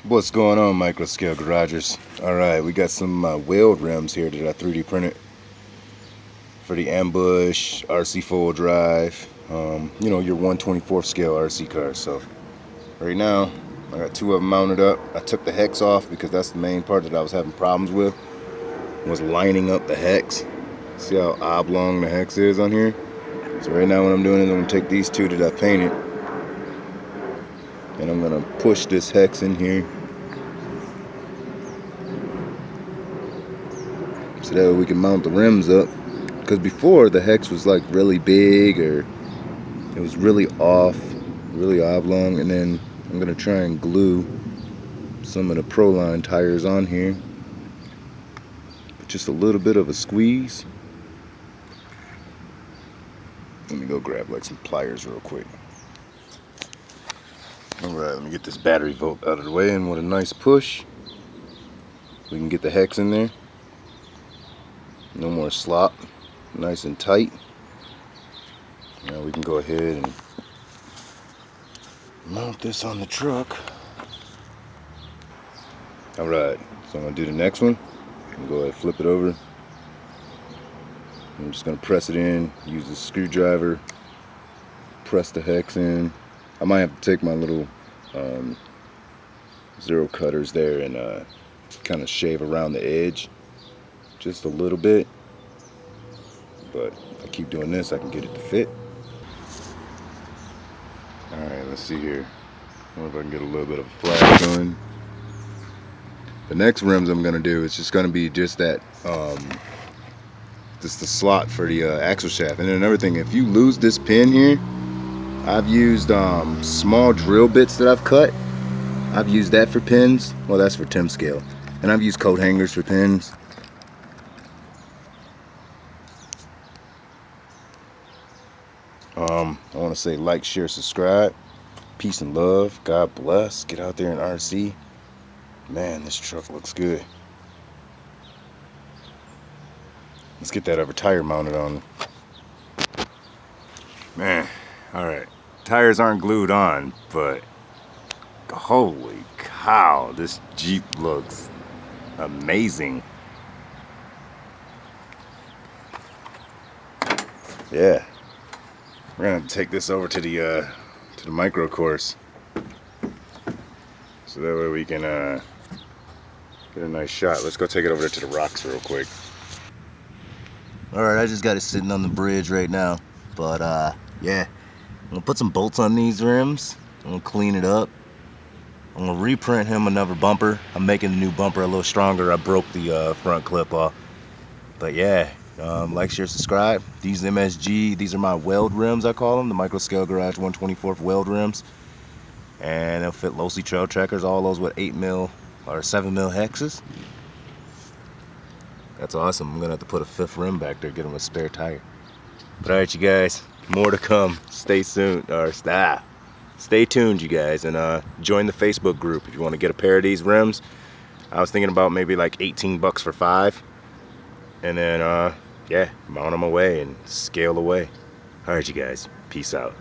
What's going on, micro scale garagers? Alright, we got some weild rims here that I 3D printed for the ambush RC full drive, you know, your 1/24 scale RC car. So right now I got two of them mounted up. I took the hex off because that's the main part that I was having problems with, was lining up the hex. See how oblong the hex is on here? So right now what I'm doing is I'm going to take these two that I painted and I'm going to push this hex in here so that way we can mount the rims up. Because before the hex was like really big, or it was really off, really oblong. And then I'm going to try and glue some of the Proline tires on here with just a little bit of a squeeze. Let me go grab like some pliers real quick. Alright, let me get this battery volt out of the way, and with a nice push we can get the hex in there. No more slop, nice and tight. Now we can go ahead and mount this on the truck. Alright, so I'm going to do the next one. Go ahead and flip it over. I'm just going to press it in, use the screwdriver, press the hex in. I might have to take my little zero cutters there and kind of shave around the edge just a little bit. But if I keep doing this, I can get it to fit. Alright, let's see here. I wonder if I can get a little bit of a flash going. The next rims I'm going to do is just going to be just that, just the slot for the axle shaft. And then another thing, if you lose this pin here, I've used small drill bits that I've cut. I've used that for pins. Well, that's for Tim scale. And I've used coat hangers for pins. I want to say like, share, subscribe. Peace and love. God bless. Get out there and RC. Man, this truck looks good. Let's get that other tire mounted on. Man, alright. Tires aren't glued on, but holy cow, this Jeep looks amazing. Yeah. We're gonna take this over to the micro course, so that way we can get a nice shot. Let's go take it over there to the rocks real quick. Alright, I just got it sitting on the bridge right now. But yeah, I'm gonna put some bolts on these rims. I'm gonna clean it up. I'm gonna reprint him another bumper. I'm making the new bumper a little stronger. I broke the front clip off. But yeah, like, share, subscribe. These MSG, these are my weld rims, I call them, the Micro Scale Garage 1/24 weld rims. And they'll fit Losi trail trackers, all those with 8mm or 7mm hexes. That's awesome. I'm gonna have to put a 5th rim back there, get them a spare tire. But alright, you guys, more to come. Stay tuned, or stay tuned, you guys, and join the Facebook group if you want to get a pair of these rims. I was thinking about maybe like 18 bucks for 5. And then yeah, mount them away and scale away. Alright, you guys, peace out.